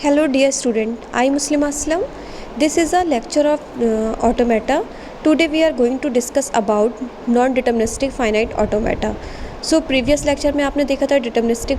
Hello dear student, I am Muslima Aslam. This is a lecture of automata. Today we are going to discuss about non-deterministic finite automata. So previous lecture में आपने देखा था deterministic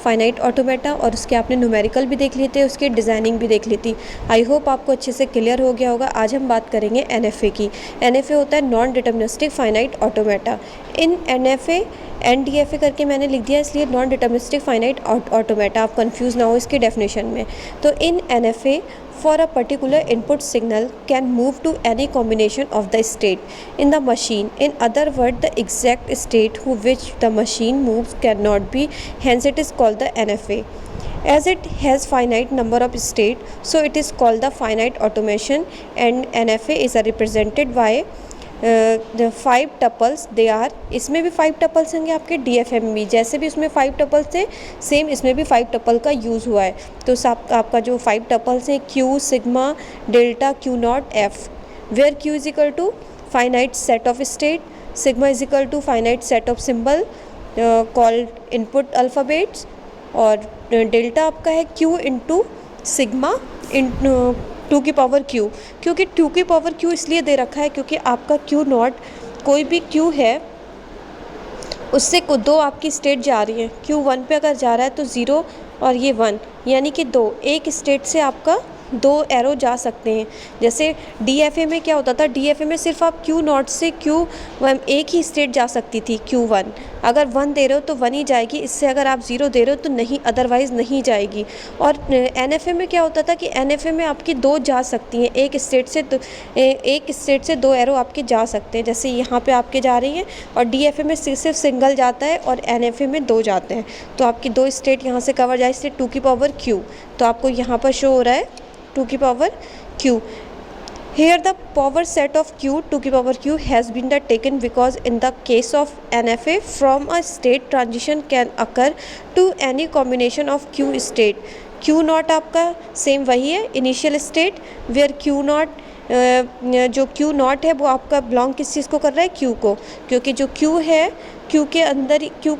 finite automata और उसके आपने numerical भी देख लिए थे, उसकी डिज़ाइनिंग भी देख ली थी। आई होप आपको अच्छे से क्लियर हो गया होगा। आज हम बात करेंगे एनएफए की। एनएफए होता है नॉन डिटर्मिनिस्टिक फाइनाइट ऑटोमेटा। इन एनएफए एनडीएफए करके मैंने लिख दिया इसलिए नॉन डिटर्मिनिस्टिक फाइनाइट ऑटोमेटा, आप कंफ्यूज ना हो इसकी डेफिनेशन में। तो इन NFA for a particular input signal can move to any combination of the state in the machine. In other words, the exact state to which the machine moves cannot be, hence it is called the NFA. As it has finite number of state, so it is called the finite automation, and NFA is represented by the 5 tuples they are. इसमें भी 5 tuples होंगे आपके DFM में भी, जैसे भी उसमें 5 tuples थे सेम इसमें भी 5 टपल का यूज़ हुआ है। तो आपका जो 5 टपल्स हैं Q, sigma, delta, Q not, F, where Q is equal to finite set of state, sigma is equal to finite set of symbol called input alphabets, और डेल्टा आपका है Q इंटू सिग्मा इन 2 की power Q। क्योंकि 2 की power Q इसलिए दे रखा है क्योंकि आपका Q नॉट कोई भी Q है उससे दो आपकी स्टेट जा रही है। Q1 पे अगर जा रहा है तो 0 और ये 1, यानी कि 2, एक स्टेट से आपका 2 एरो जा सकते हैं। जैसे DFA में क्या होता था, DFA में सिर्फ आप Q नॉट से Q1 एक ही स्टेट जा सकती थी, Q1। अगर 1 दे रहे हो तो 1 ही जाएगी, इससे अगर आप 0 दे रहे हो तो नहीं, अदरवाइज़ नहीं जाएगी। और NFA में क्या होता था कि NFA में आपकी 2 जा सकती हैं, एक स्टेट से 2 एरो आपके जा सकते हैं। जैसे यहाँ पे आपके जा रही हैं, और DFA में सिर्फ सिंगल जाता है और NFA में 2 जाते हैं। तो आपकी 2 स्टेट यहाँ से कवर जाए, इससे 2 की पावर Q। तो आपको यहाँ पर शो हो रहा है 2 की power Q. Here the power set of Q 2 की power Q has been taken because in the case of NFA from a state transition can occur to any combination of Q state. Q not आपका same वही है, initial state, where Q not जो Q not है वो आपका belong किस चीज़ को कर रहा है, Q को। क्योंकि जो Q है Q के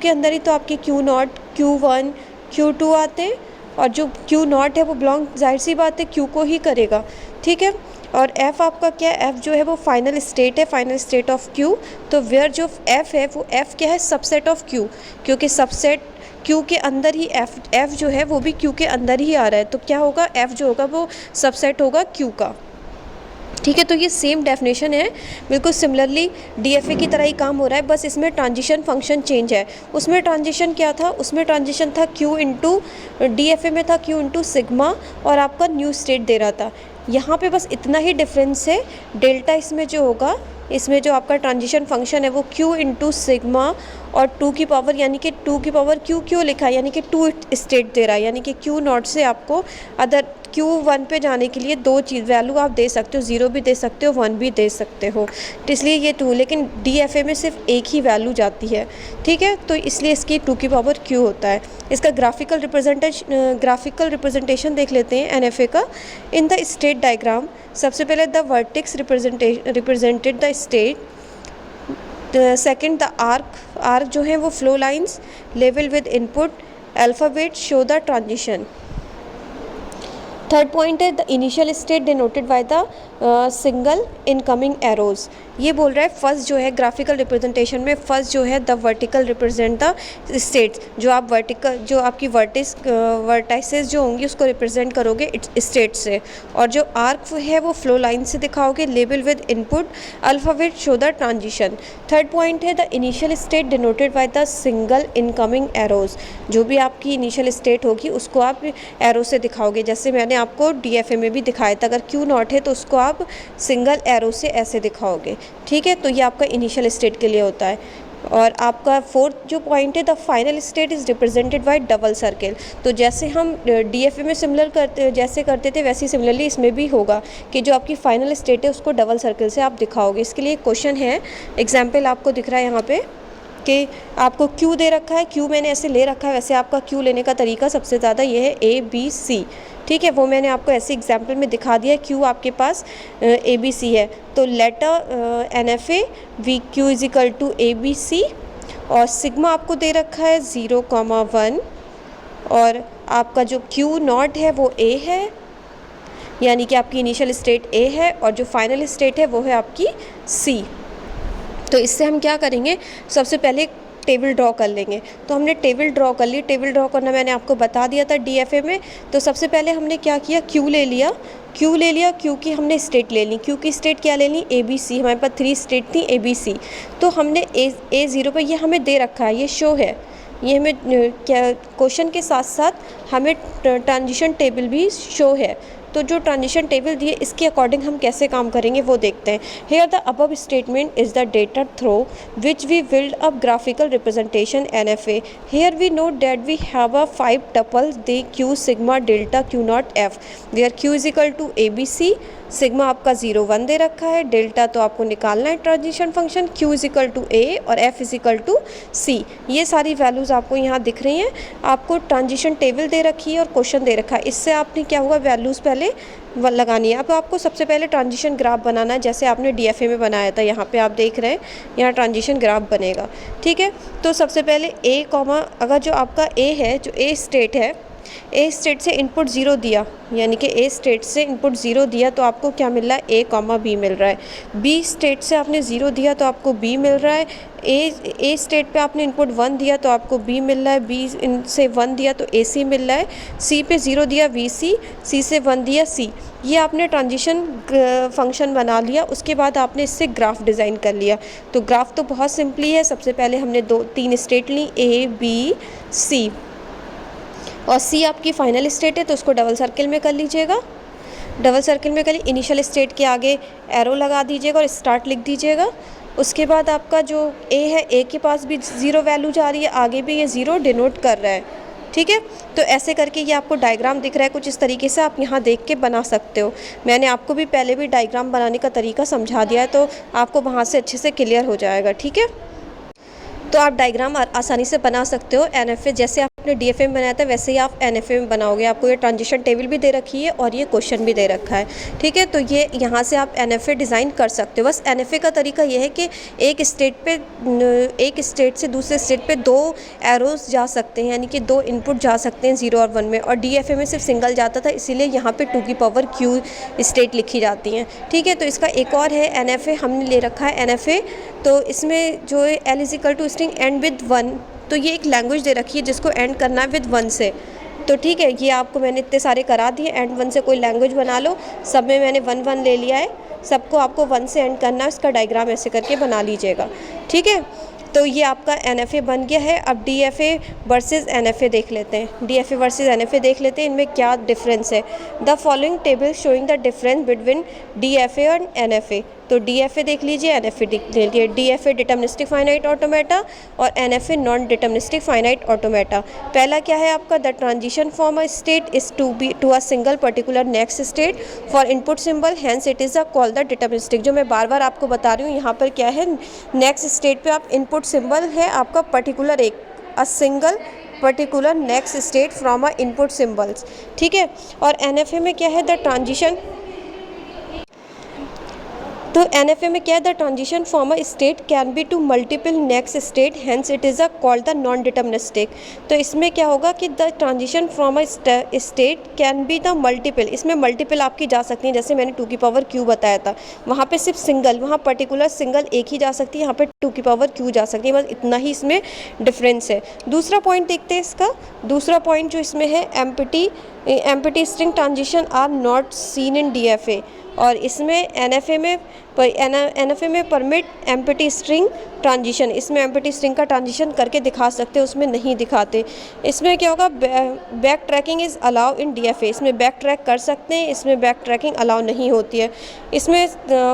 अंदर ही तो आपके Q नॉट, Q1, Q2 आते हैं, और जो Q नॉट है वो बिलोंग जाहिर सी बात है Q को ही करेगा, ठीक है। और F आपका क्या है, F जो है वो फाइनल स्टेट है, फाइनल स्टेट ऑफ Q। तो वेयर जो F है वो F क्या है, सबसेट ऑफ Q, क्योंकि सबसेट Q के अंदर ही F जो है वो भी Q के अंदर ही आ रहा है। तो क्या होगा, F जो होगा वो सबसेट होगा Q का, ठीक है। तो ये सेम डेफिनेशन है, बिल्कुल सिमिलरली DFA की तरह ही काम हो रहा है, बस इसमें ट्रांजिशन फंक्शन चेंज है। उसमें ट्रांजिशन क्या था, उसमें ट्रांजिशन था Q इंटू, DFA में था Q इंटू सिग्मा, और आपका न्यू स्टेट दे रहा था। यहाँ पे बस इतना ही डिफरेंस है, डेल्टा इसमें जो होगा, इसमें जो आपका ट्रांजिशन फंक्शन है वो Q इंटू सिग्मा और 2 की पावर, यानी कि 2 की पावर Q क्यों लिखा है, यानी कि 2 स्टेट दे रहा है, यानी कि Q नॉट से आपको अदर Q1 पे जाने के लिए 2 चीज़ वैल्यू आप दे सकते हो, 0 भी दे सकते हो, 1 भी दे सकते हो। तो इसलिए ये 2, लेकिन DFA में सिर्फ एक ही वैल्यू जाती है, ठीक है। तो इसलिए इसकी 2 की पावर Q होता है। इसका ग्राफिकल रिप्रेजेंटेशन देख लेते हैं NFA का। इन द स्टेट डायग्राम सबसे पहले the vertex represented the state, second the arc जो है वो flow lines, level with input alphabet show the transition. Third point है the initial state denoted by the single incoming arrows. ये बोल रहा है फर्स्ट जो है ग्राफिकल रिप्रेजेंटेशन में, फर्स्ट जो है the vertical represent the states, जो आप वर्टिकल जो आपकी वर्टाइसेस जो होंगी उसको रिप्रेजेंट करोगे स्टेट से, और जो आर्क है वो फ्लो लाइन से दिखाओगे, label with input alphabet show the transition. Third point है the initial state denoted by the single incoming arrows, जो भी आपकी इनिशियल स्टेट होगी उसको आप एरो से दिखाओगे, जैसे मैंने आपको DFA में भी दिखाया था। अगर Q नॉट है तो उसको आप सिंगल एरो से ऐसे दिखाओगे, ठीक है। तो ये आपका इनिशियल स्टेट के लिए होता है। और आपका फोर्थ जो पॉइंट है the final state is represented by double circle. तो जैसे हम DFA में जैसे करते थे वैसे ही सिमिलरली इसमें भी होगा कि जो आपकी फाइनल स्टेट है उसको डबल सर्किल से आप दिखाओगे। इसके लिए क्वेश्चन है, एग्जाम्पल आपको दिख रहा है यहाँ पे कि आपको Q दे रखा है, Q मैंने ऐसे ले रखा है, वैसे आपका Q लेने का तरीका सबसे ज़्यादा ये है ABC, ठीक है। वो मैंने आपको ऐसे एग्जाम्पल में दिखा दिया। Q आपके पास ABC है, तो letter NFA VQ is equal to ABC, और सिग्मा आपको दे रखा है 0,1, और आपका जो क्यू नॉट है वो ए है, यानी कि आपकी इनिशियल स्टेट ए है, और जो फाइनल स्टेट है वो है आपकी सी। तो इससे हम क्या करेंगे, सबसे पहले टेबल ड्रॉ कर लेंगे। तो हमने टेबल ड्रॉ कर ली। टेबल ड्रॉ करना मैंने आपको बता दिया था डीएफए में। तो सबसे पहले हमने क्या किया, क्यू ले लिया। क्यू की हमने स्टेट ले ली। क्यू की स्टेट क्या ले ली, ए बी सी। हमारे पास 3 स्टेट थी ए बी सी। तो हमने ए ज़ीरो पर, ये हमें दे रखा है, ये शो है, ये हमें क्या क्वेश्चन के साथ साथ हमें ट्रांजिशन टेबल भी शो है। तो जो ट्रांजिशन टेबल दिए इसके अकॉर्डिंग हम कैसे काम करेंगे वो देखते हैं। Here the above statement is the data through which we build up graphical representation NFA। Here we note that we have a 5 tuples they Q sigma delta Q naught F, where Q is equal to ABC। Sigma आपका 0 1 दे रखा है, delta तो आपको निकालना है transition function, q is equal to a और f is equal to c. ये सारी वैल्यूज़ आपको यहाँ दिख रही हैं। आपको ट्रांजिशन टेबल दे रखी है और क्वेश्चन दे रखा है। इससे आपने क्या हुआ, वैल्यूज़ पहले लगानी है। अब आपको सबसे पहले ट्रांजिशन ग्राफ बनाना है, जैसे आपने डीएफए में बनाया था। यहाँ पे आप देख रहे हैं, यहाँ ट्रांजिशन ग्राफ बनेगा। ठीक है, तो सबसे पहले ए कॉमा, अगर जो आपका ए है, जो ए स्टेट है, ए स्टेट से इनपुट 0 दिया, यानी कि ए स्टेट से इनपुट 0 दिया तो आपको क्या मिल रहा है, ए कॉमा बी मिल रहा है। बी स्टेट से आपने 0 दिया तो आपको बी मिल रहा है। ए स्टेट पे आपने इनपुट 1 दिया तो आपको बी मिल रहा है। बी से 1 दिया तो ए सी मिल रहा है। सी पे 0 दिया वी सी से 1 दिया सी। ये आपने ट्रांजिशन फंक्शन बना लिया। उसके बाद आपने इससे ग्राफ डिज़ाइन कर लिया। तो ग्राफ तो बहुत सिंपली है। सबसे पहले हमने 2-3 state Lee, A B C, और सी आपकी फाइनल स्टेट है तो उसको डबल सर्किल में कर लीजिएगा। डबल सर्किल में कर ली, इनिशियल स्टेट के आगे एरो लगा दीजिएगा और स्टार्ट लिख दीजिएगा। उसके बाद आपका जो ए है, ए के पास भी 0 वैल्यू जा रही है, आगे भी ये 0 डिनोट कर रहा है। ठीक है, तो ऐसे करके ये आपको डायग्राम दिख रहा है कुछ इस तरीके से। आप यहाँ देख के बना सकते हो। मैंने आपको भी पहले भी डायग्राम बनाने का तरीका समझा दिया है, तो आपको वहाँ से अच्छे से क्लियर हो जाएगा। ठीक है, तो आप डायग्राम आसानी से बना सकते हो। NFA जैसे आपने DFA में बनाया था वैसे ही आप NFA में बनाओगे। आपको ये ट्रांजिशन टेबल भी दे रखी है और ये क्वेश्चन भी दे रखा है। ठीक है, तो ये यहाँ से आप NFA डिज़ाइन कर सकते हो। बस NFA का तरीका ये है कि एक स्टेट से दूसरे स्टेट पे 2 एरोस जा सकते हैं, यानी कि 2 इनपुट जा सकते हैं 0 और 1 में। और DFA में सिर्फ सिंगल जाता था, इसीलिए यहाँ पर 2 की पावर Q स्टेट लिखी जाती हैं। ठीक है, तो इसका एक और है NFA, हमने ले रखा है NFA। तो इसमें जो है L is equal to string end with 1, तो ये एक लैंग्वेज दे रखी है जिसको एंड करना है विद 1 से। तो ठीक है, ये आपको मैंने इतने सारे करा दिए। एंड 1 से कोई लैंग्वेज बना लो, सब में मैंने 1 1 ले लिया है। सबको आपको 1 से एंड करना है, इसका डायग्राम ऐसे करके बना लीजिएगा। ठीक है, तो ये आपका NFA बन गया है। अब DFA वर्सेस NFA देख लेते हैं। DFA वर्सेस NFA देख लेते हैं, इनमें क्या डिफरेंस है। The following table showing the difference between DFA और NFA। तो DFA देख लीजिए, NFA देख लीजिए। DFA डिटर्मिनिस्टिक फाइनाइट ऑटोमेटा और NFA non deterministic finite automata. पहला क्या है आपका, the transition from a state is to a single particular next state for input symbol, hence it is a call the deterministic. जो मैं बार बार आपको बता रही हूँ, यहाँ पर क्या है, नेक्स्ट स्टेट पे आप इनपुट सिंबल है आपका पर्टिकुलर एक, अ single particular next state from a input symbols. ठीक है, और NFA में क्या है, द ट्रांजिशन, तो NFA में क्या है, the transition from a state can be to multiple next state, hence it is a called the non deterministic. तो इसमें क्या होगा कि the transition from a state can be the multiple, इसमें मल्टीपल आपकी जा सकती हैं। जैसे मैंने 2 की पावर Q बताया था, वहाँ पे सिर्फ सिंगल, वहाँ पर्टिकुलर सिंगल एक ही जा सकती है, यहाँ पे 2 की पावर Q जा सकती है। बस इतना ही इसमें डिफरेंस है। दूसरा पॉइंट देखते हैं इसका। दूसरा पॉइंट जो इसमें है, empty string transition are not seen in DFA, और इसमें NFA में परमिट एम्प्टी स्ट्रिंग ट्रांजिशन। इसमें एम्प्टी स्ट्रिंग का ट्रांजिशन करके दिखा सकते हैं, उसमें नहीं दिखाते। इसमें क्या होगा, back tracking is allow in DFA। इसमें बैक ट्रैक कर सकते हैं, इसमें बैक ट्रैकिंग अलाउ नहीं होती है। इसमें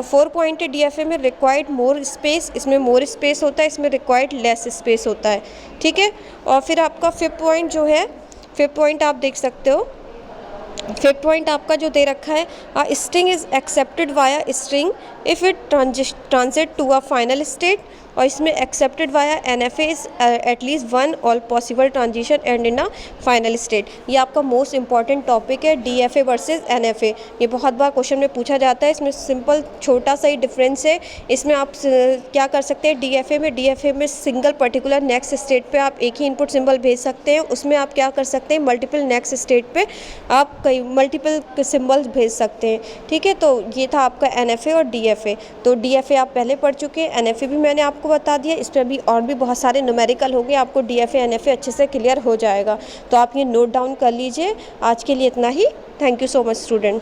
4 पॉइंट DFA में रिक्वायर्ड मोर स्पेस, इसमें मोर स्पेस होता है, इसमें रिक्वायर्ड लेस स्पेस होता है। ठीक है, और फिर आपका 5th पॉइंट जो है, 5th पॉइंट आप देख सकते हो। 5th पॉइंट आपका जो दे रखा है, string is accepted via string if it transit to a final state और इसमें accepted via NFA is at least one all possible transition end in a final state. ये आपका मोस्ट इंपॉर्टेंट टॉपिक है, DFA वर्सेस NFA। ये बहुत बार question में पूछा जाता है। इसमें सिंपल छोटा सा ही डिफरेंस है। इसमें आप क्या कर सकते हैं, DFA में सिंगल पर्टिकुलर नेक्स्ट स्टेट पे आप एक ही इनपुट सिंबल भेज सकते हैं। उसमें आप क्या कर सकते हैं, मल्टीपल नेक्स्ट स्टेट पे आप कई मल्टीपल सिंबल्स भेज सकते हैं। ठीक है, तो ये था आपका NFA और DFA। तो DFA आप पहले पढ़ चुके हैं, NFA भी मैंने आपको बता दिया। इस पर भी और भी बहुत सारे न्यूमेरिकल होंगे, आपको DFA NFA अच्छे से क्लियर हो जाएगा। तो आप ये नोट डाउन कर लीजिए। आज के लिए इतना ही। Thank you so much student.